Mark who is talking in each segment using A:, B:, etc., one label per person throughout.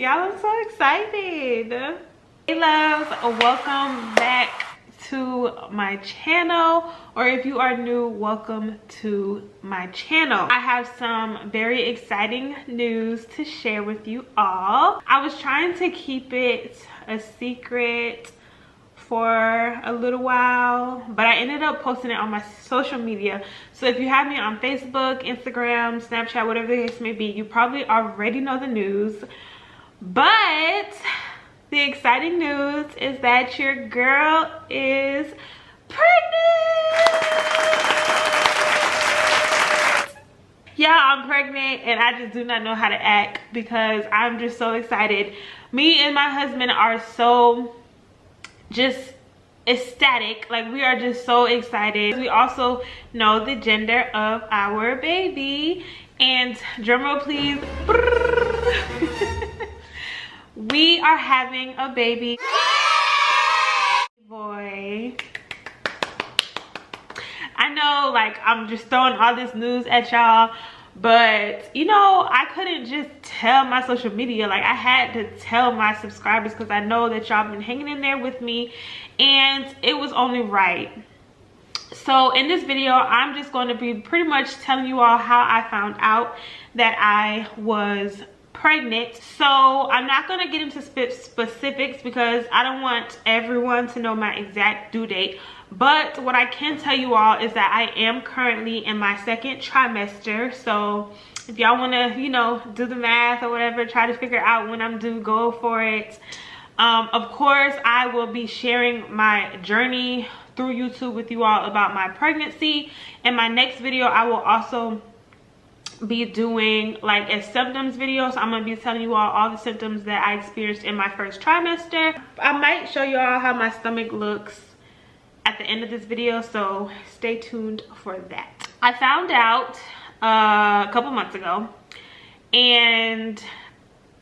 A: Y'all, I'm so excited. Hey loves, welcome back to my channel, or if you are new, welcome to my channel. I have some very exciting news to share with you all. I was trying to keep it a secret for a little while, but I ended up posting it on my social media. So if you have me on Facebook, Instagram, Snapchat, whatever the case may be, you probably already know the news. But the exciting news is that your girl is pregnant. Yeah, I'm pregnant and I just do not know how to act because I'm just so excited. Me and my husband are so just ecstatic. Like, we are just so excited. We also know the gender of our baby, and drumroll please. We are having a baby boy. I know, like, I'm just throwing all this news at y'all, but you know, I couldn't just tell my social media. Like, I had to tell my subscribers because I know that y'all been hanging in there with me, and it was only right. So in this video, I'm just going to be pretty much telling you all how I found out that I was pregnant. So I'm not going to get into specifics because I don't want everyone to know my exact due date. But what I can tell you all is that I am currently in my second trimester. So if y'all want to, you know, do the math or whatever, try to figure out when I'm due, go for it. Of course, I will be sharing my journey through YouTube with you all about my pregnancy. In my next video, I will also be doing like a symptoms video. So I'm going to be telling you all the symptoms that I experienced in my first trimester. I might show you all how my stomach looks at the end of this video, so stay tuned for that. I found out a couple months ago, and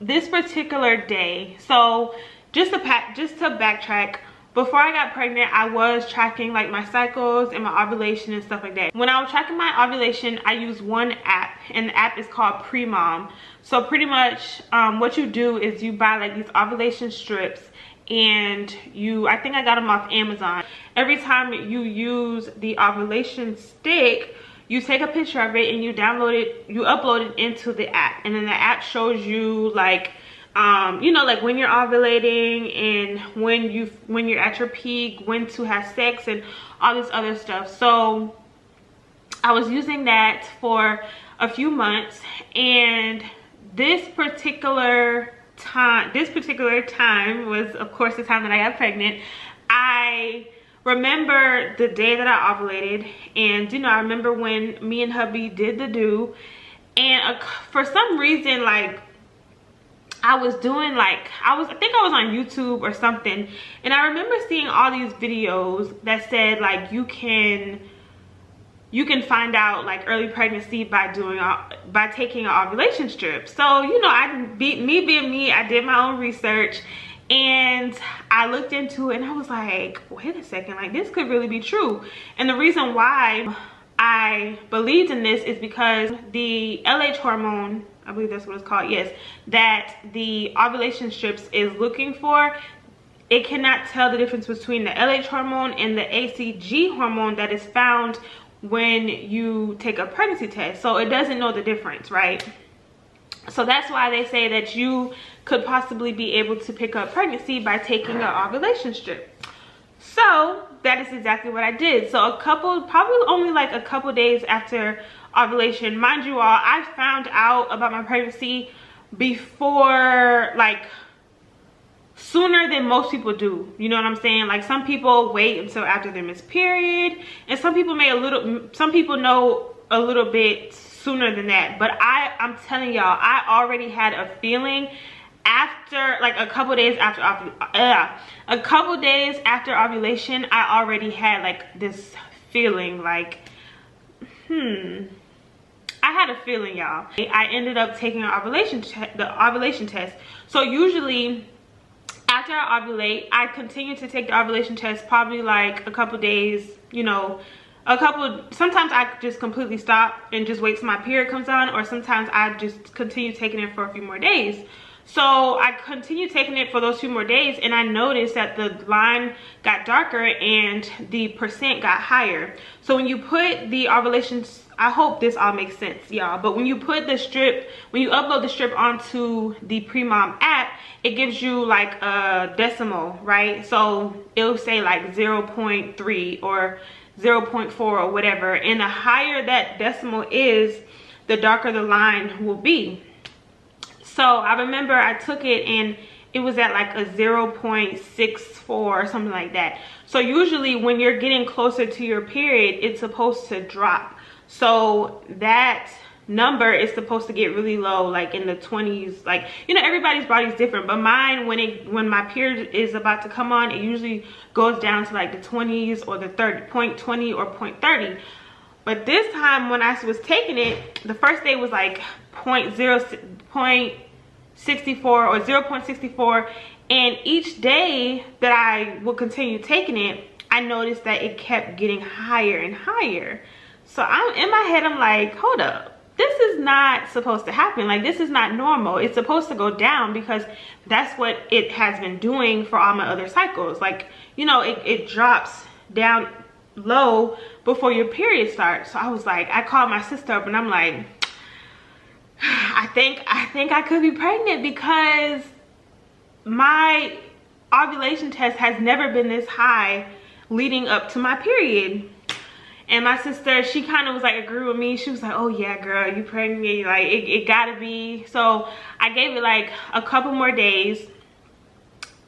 A: this particular day, so just to backtrack, before I got pregnant, I was tracking like my cycles and my ovulation and stuff like that. When I was tracking my ovulation, I used one app, and the app is called Pre-Mom. So pretty much what you do is you buy like these ovulation strips, and I think I got them off Amazon. Every time you use the ovulation stick, you take a picture of it and you download it, you upload it into the app, and then the app shows you like you know, like when you're ovulating and when you're at your peak, when to have sex and all this other stuff. So I was using that for a few months, and this particular time was, of course, the time that I got pregnant. I remember the day that I ovulated, and you know, I remember when me and hubby did the do, and for some reason, like, I was doing like, I think I was on YouTube or something, and I remember seeing all these videos that said like you can find out like early pregnancy by taking an ovulation strip. So you know, me being me, I did my own research and I looked into it, and I was like, wait a second, like this could really be true. And the reason why I believed in this is because the LH hormone, I believe that's what it's called, yes, that the ovulation strips is looking for, it cannot tell the difference between the LH hormone and the ACG hormone that is found when you take a pregnancy test. So it doesn't know the difference, right? So that's why they say that you could possibly be able to pick up pregnancy by taking an ovulation strip. So that is exactly what I did. So probably only like a couple days after ovulation, mind you all, I found out about my pregnancy before, like, sooner than most people do. You know what I'm saying? Like, some people wait until after their missed period, and some people know a little bit sooner than that. But I'm telling y'all, I already had a feeling after, like, a couple days after ovulation. I already had like this feeling like, I had a feeling, y'all. I ended up taking the ovulation test. So usually after I ovulate, I continue to take the ovulation test probably like a couple days, you know, sometimes I just completely stop and just wait till my period comes on, or sometimes I just continue taking it for a few more days. So I continued taking it for those few more days, and I noticed that the line got darker and the percent got higher. So when you put the ovulation, I hope this all makes sense, y'all, but when you put the strip, when you upload the strip onto the Premom app, it gives you like a decimal, right? So it'll say like 0.3 or 0.4 or whatever, and the higher that decimal is, the darker the line will be. So I remember I took it and it was at like a 0.64 or something like that. So usually when you're getting closer to your period, it's supposed to drop. So that number is supposed to get really low, like in the 20s. Like, you know, everybody's body's different, but mine, when my period is about to come on, it usually goes down to like the 20s or the 0.20 or 0.30. But this time when I was taking it, the first day was like 0.64 or 0.64, and each day that I would continue taking it, I noticed that it kept getting higher and higher. So I'm in my head, I'm like, hold up, this is not supposed to happen. Like, this is not normal. It's supposed to go down because that's what it has been doing for all my other cycles. Like, you know, it drops down low before your period starts. So I was like, I called my sister up and I'm like, I think I could be pregnant because my ovulation test has never been this high leading up to my period. And my sister, she kind of was like, agree with me. She was like, oh yeah, girl, you pregnant, like it gotta be. So I gave it like a couple more days,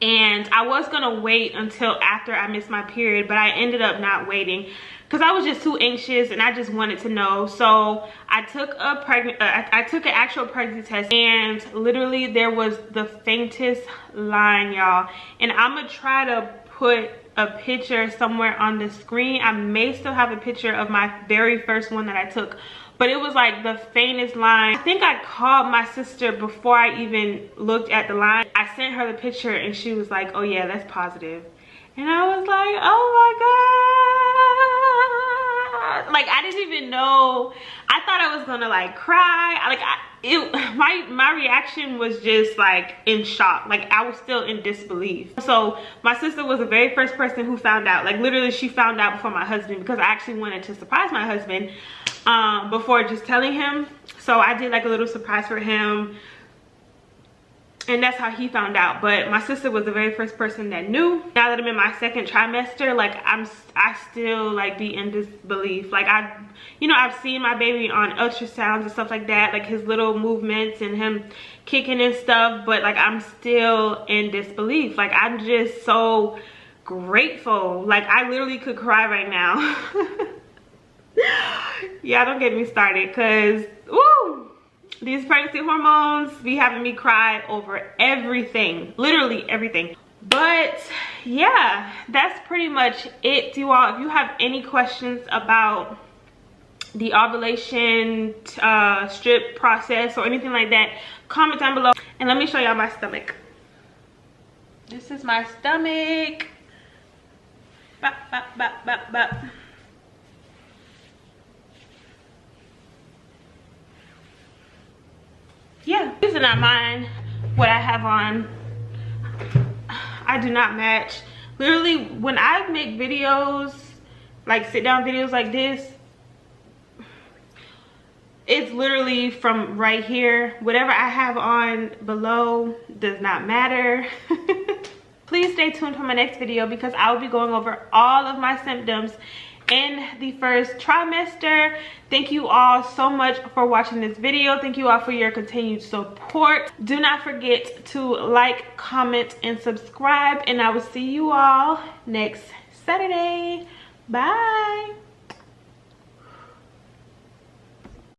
A: and I was gonna wait until after I missed my period, but I ended up not waiting because I was just too anxious and I just wanted to know. So I took I took an actual pregnancy test, and literally there was the faintest line, y'all. And I'm gonna try to put a picture somewhere on the screen. I may still have a picture of my very first one that I took, but it was like the faintest line. I think I called my sister before I even looked at the line. I sent her the picture and she was like, oh yeah, that's positive. And I was like, oh my God. Like, I didn't even know. I thought I was gonna like cry. My reaction was just like in shock. Like, I was still in disbelief. So my sister was the very first person who found out. Like, literally she found out before my husband, because I actually wanted to surprise my husband before just telling him. So I did like a little surprise for him, and that's how he found out. But my sister was the very first person that knew. Now that I'm in my second trimester, like I still like be in disbelief. Like, I've seen my baby on ultrasounds and stuff like that, like his little movements and him kicking and stuff, but like I'm still in disbelief. Like, I'm just so grateful. Like, I literally could cry right now. Yeah, don't get me started, because woo, these pregnancy hormones be having me cry over everything, literally everything. But yeah, that's pretty much it, you all. If you have any questions about the ovulation strip process or anything like that, comment down below. And let me show y'all my stomach. This is my stomach. Bop, bop, bop, bop, bop. Yeah, these are not mine. What I have on, I do not match. Literally, when I make videos, like sit down videos like this, it's literally from right here. Whatever I have on below does not matter. Please stay tuned for my next video, because I will be going over all of my symptoms in the first trimester. Thank you all so much for watching this video. Thank you all for your continued support. Do not forget to like, comment, and subscribe, and I will see you all next Saturday. Bye.